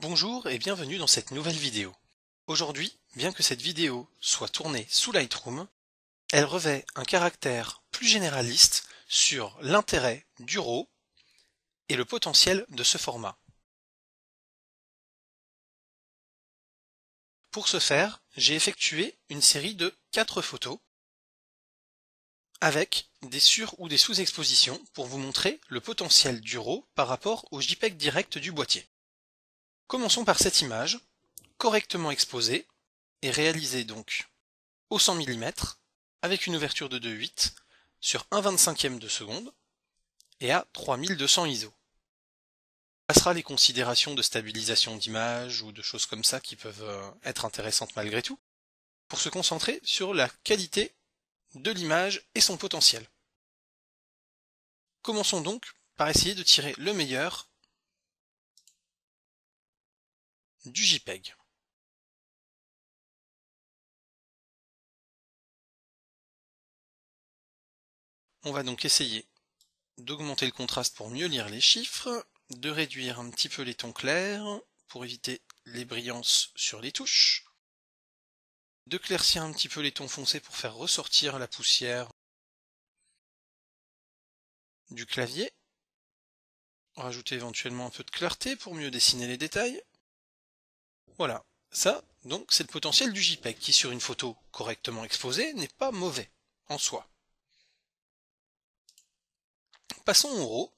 Bonjour et bienvenue dans cette nouvelle vidéo. Aujourd'hui, bien que cette vidéo soit tournée sous Lightroom, elle revêt un caractère plus généraliste sur l'intérêt du RAW et le potentiel de ce format. Pour ce faire, j'ai effectué une série de 4 photos avec des sur- ou des sous-expositions pour vous montrer le potentiel du RAW par rapport au JPEG direct du boîtier. Commençons par cette image, correctement exposée et réalisée donc au 100 mm avec une ouverture de 2.8 sur 1/25e de seconde et à 3200 ISO. On passera les considérations de stabilisation d'image ou de choses comme ça qui peuvent être intéressantes malgré tout, pour se concentrer sur la qualité de l'image et son potentiel. Commençons donc par essayer de tirer le meilleur du JPEG. On va donc essayer d'augmenter le contraste pour mieux lire les chiffres, de réduire un petit peu les tons clairs pour éviter les brillances sur les touches, de claircir un petit peu les tons foncés pour faire ressortir la poussière du clavier, rajouter éventuellement un peu de clarté pour mieux dessiner les détails. Voilà, ça donc c'est le potentiel du JPEG qui sur une photo correctement exposée n'est pas mauvais en soi. Passons au RAW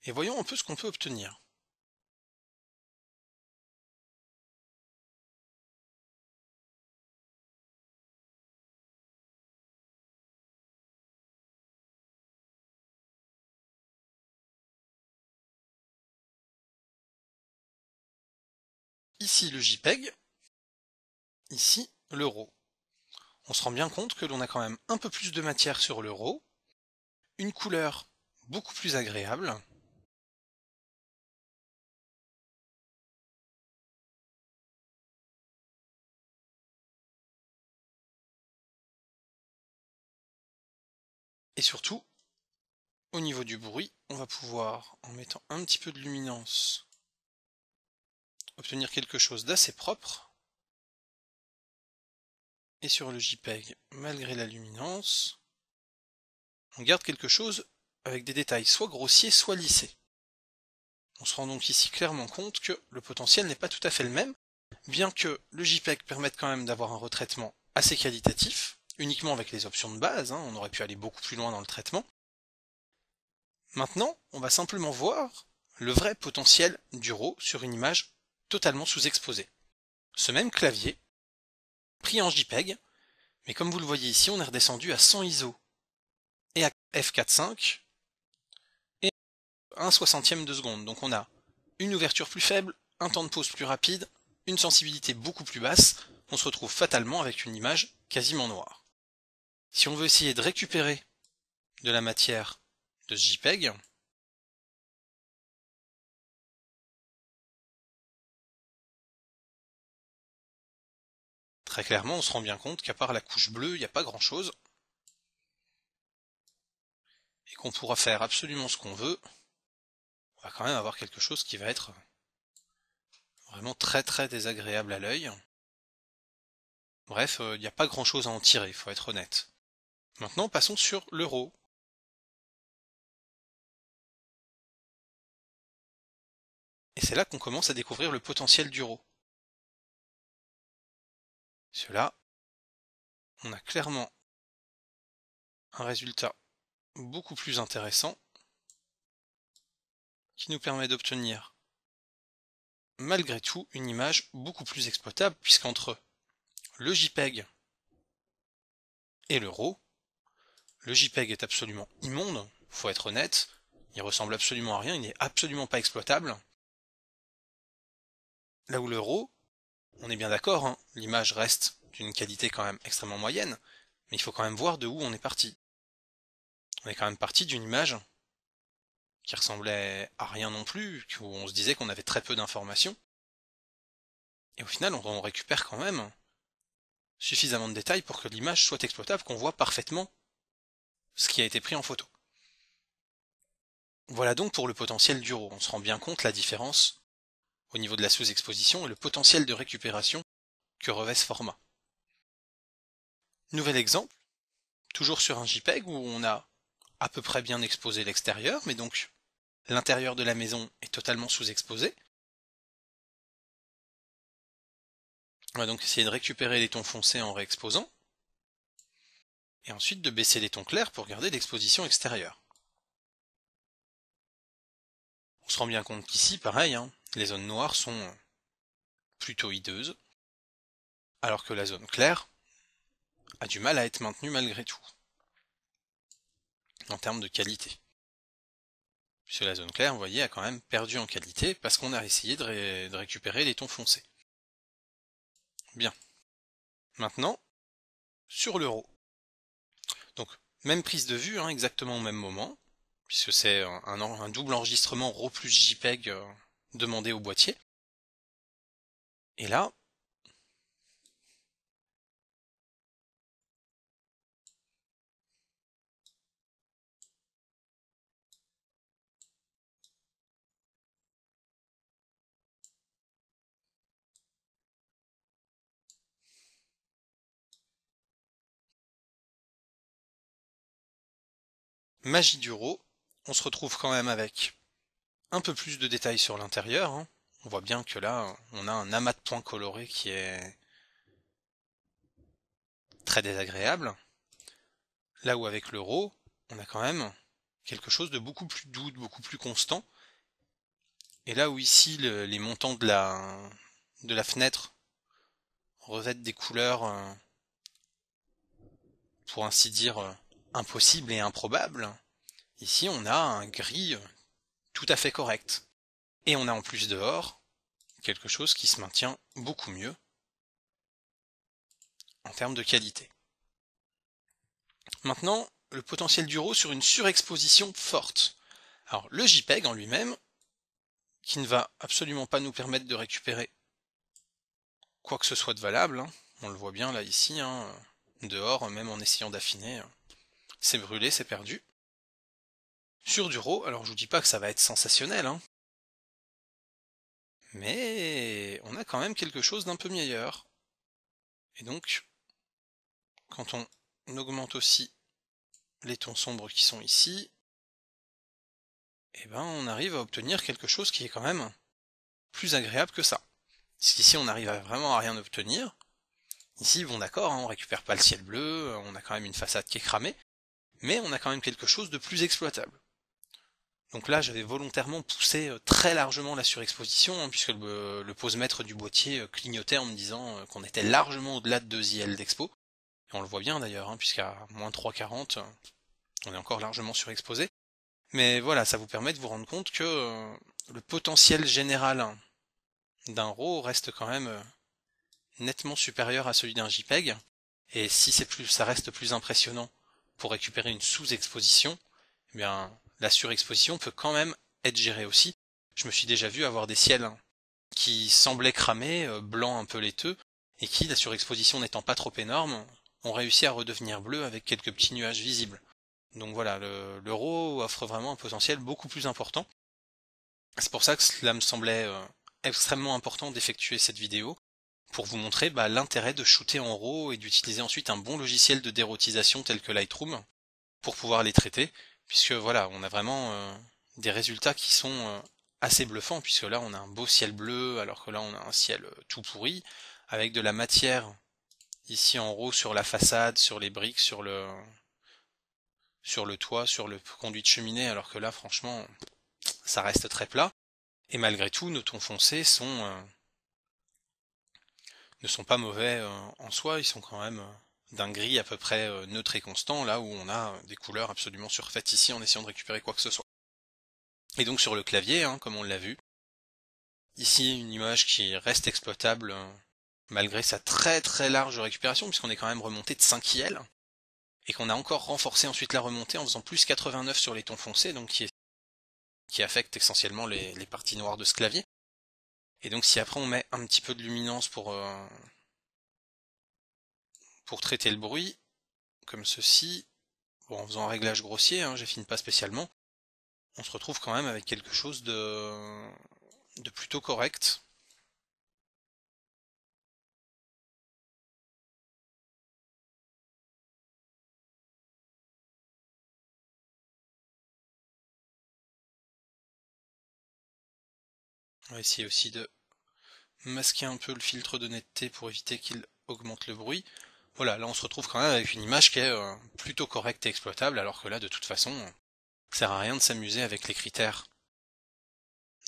et voyons un peu ce qu'on peut obtenir. Ici le JPEG, ici le RAW. On se rend bien compte que l'on a quand même un peu plus de matière sur le RAW, une couleur beaucoup plus agréable, et surtout, au niveau du bruit, on va pouvoir, en mettant un petit peu de luminance, obtenir quelque chose d'assez propre. Et sur le JPEG, malgré la luminance, on garde quelque chose avec des détails soit grossiers, soit lissés. On se rend donc ici clairement compte que le potentiel n'est pas tout à fait le même, bien que le JPEG permette quand même d'avoir un retraitement assez qualitatif, uniquement avec les options de base, on aurait pu aller beaucoup plus loin dans le traitement. Maintenant, on va simplement voir le vrai potentiel du RAW sur une image totalement sous-exposée. Ce même clavier, pris en JPEG, mais comme vous le voyez ici, on est redescendu à 100 ISO et à f4.5 et 1/60e de seconde. Donc on a une ouverture plus faible, un temps de pause plus rapide, une sensibilité beaucoup plus basse. On se retrouve fatalement avec une image quasiment noire. Si on veut essayer de récupérer de la matière de ce JPEG, très clairement, on se rend bien compte qu'à part la couche bleue, il n'y a pas grand-chose. Et qu'on pourra faire absolument ce qu'on veut, on va quand même avoir quelque chose qui va être vraiment très très désagréable à l'œil. Bref, il n'y a pas grand-chose à en tirer, il faut être honnête. Maintenant, passons sur le RAW. Et c'est là qu'on commence à découvrir le potentiel du RAW. Cela, on a clairement un résultat beaucoup plus intéressant qui nous permet d'obtenir malgré tout une image beaucoup plus exploitable puisqu'entre le JPEG et le RAW, le JPEG est absolument immonde, faut être honnête, il ressemble absolument à rien, il n'est absolument pas exploitable. Là où le RAW, on est bien d'accord, l'image reste d'une qualité quand même extrêmement moyenne, mais il faut quand même voir de où on est parti. On est quand même parti d'une image qui ressemblait à rien non plus, où on se disait qu'on avait très peu d'informations, et au final on récupère quand même suffisamment de détails pour que l'image soit exploitable, qu'on voit parfaitement ce qui a été pris en photo. Voilà donc pour le potentiel du RAW, on se rend bien compte la différence au niveau de la sous-exposition et le potentiel de récupération que revêt ce format. Nouvel exemple, toujours sur un JPEG où on a à peu près bien exposé l'extérieur, mais donc l'intérieur de la maison est totalement sous-exposé. On va donc essayer de récupérer les tons foncés en réexposant, et ensuite de baisser les tons clairs pour garder l'exposition extérieure. On se rend bien compte qu'ici, pareil, les zones noires sont plutôt hideuses, alors que la zone claire a du mal à être maintenue malgré tout, en termes de qualité. Puisque la zone claire, vous voyez, a quand même perdu en qualité parce qu'on a essayé de récupérer les tons foncés. Bien. Maintenant, sur le RAW. Donc, même prise de vue, exactement au même moment, puisque c'est un double enregistrement RAW plus JPEG demandé au boîtier. Et là, magie du RAW, on se retrouve quand même avec un peu plus de détails sur l'intérieur. On voit bien que là, on a un amas de points colorés qui est très désagréable. Là où avec le RAW, on a quand même quelque chose de beaucoup plus doux, de beaucoup plus constant. Et là où ici, les montants de la fenêtre revêtent des couleurs, pour ainsi dire, impossibles et improbables, ici on a un gris tout à fait correct. Et on a en plus dehors quelque chose qui se maintient beaucoup mieux en termes de qualité. Maintenant, le potentiel du RAW sur une surexposition forte. Alors le JPEG en lui-même, qui ne va absolument pas nous permettre de récupérer quoi que ce soit de valable, on le voit bien là ici, dehors, même en essayant d'affiner, c'est brûlé, c'est perdu. Sur du RAW, alors je vous dis pas que ça va être sensationnel, mais on a quand même quelque chose d'un peu meilleur. Et donc, quand on augmente aussi les tons sombres qui sont ici, on arrive à obtenir quelque chose qui est quand même plus agréable que ça. Parce qu'ici on arrive vraiment à rien obtenir. Ici, bon d'accord, on récupère pas le ciel bleu, on a quand même une façade qui est cramée, mais on a quand même quelque chose de plus exploitable. Donc là, j'avais volontairement poussé très largement la surexposition, puisque le pose-mètre du boîtier clignotait en me disant qu'on était largement au-delà de 2 IL d'expo. Et on le voit bien d'ailleurs, puisqu'à moins 3,40, on est encore largement surexposé. Mais voilà, ça vous permet de vous rendre compte que le potentiel général d'un RAW reste quand même nettement supérieur à celui d'un JPEG. Et si ça reste plus impressionnant pour récupérer une sous-exposition, eh bien, la surexposition peut quand même être gérée aussi. Je me suis déjà vu avoir des ciels qui semblaient cramés, blancs un peu laiteux, et qui, la surexposition n'étant pas trop énorme, ont réussi à redevenir bleus avec quelques petits nuages visibles. Donc voilà, le RAW offre vraiment un potentiel beaucoup plus important. C'est pour ça que cela me semblait extrêmement important d'effectuer cette vidéo, pour vous montrer l'intérêt de shooter en RAW et d'utiliser ensuite un bon logiciel de dérotisation tel que Lightroom pour pouvoir les traiter, puisque voilà, on a vraiment des résultats qui sont assez bluffants, puisque là on a un beau ciel bleu, alors que là on a un ciel tout pourri, avec de la matière ici en RAW sur la façade, sur les briques, sur le toit, sur le conduit de cheminée, alors que là franchement ça reste très plat, et malgré tout nos tons foncés ne sont pas mauvais en soi, ils sont quand même d'un gris à peu près neutre et constant, là où on a des couleurs absolument surfaites ici en essayant de récupérer quoi que ce soit. Et donc sur le clavier, comme on l'a vu, ici une image qui reste exploitable malgré sa très très large récupération, puisqu'on est quand même remonté de 5 IL, et qu'on a encore renforcé ensuite la remontée en faisant plus 89 sur les tons foncés, donc qui affecte essentiellement les parties noires de ce clavier. Et donc si après on met un petit peu de luminance pour traiter le bruit, comme ceci, bon, en faisant un réglage grossier, j'affine pas spécialement, on se retrouve quand même avec quelque chose de plutôt correct, On va essayer aussi de masquer un peu le filtre de netteté pour éviter qu'il augmente le bruit. Voilà, là on se retrouve quand même avec une image qui est plutôt correcte et exploitable, alors que là de toute façon, ça sert à rien de s'amuser avec les critères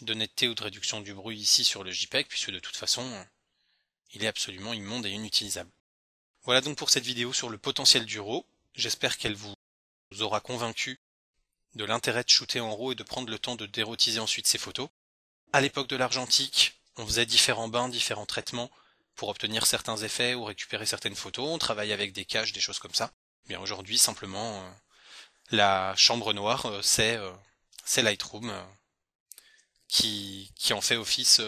de netteté ou de réduction du bruit ici sur le JPEG, puisque de toute façon, il est absolument immonde et inutilisable. Voilà donc pour cette vidéo sur le potentiel du RAW. J'espère qu'elle vous aura convaincu de l'intérêt de shooter en RAW et de prendre le temps de dérotiser ensuite ses photos. À l'époque de l'argentique, on faisait différents bains, différents traitements pour obtenir certains effets ou récupérer certaines photos. On travaillait avec des caches, des choses comme ça. Bien aujourd'hui, simplement, la chambre noire, c'est Lightroom qui en fait office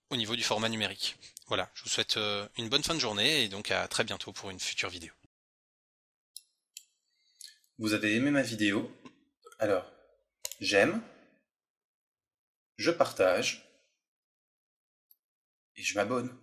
au niveau du format numérique. Voilà, je vous souhaite une bonne fin de journée et donc à très bientôt pour une future vidéo. Vous avez aimé ma vidéo? Alors, j'aime, je partage et je m'abonne.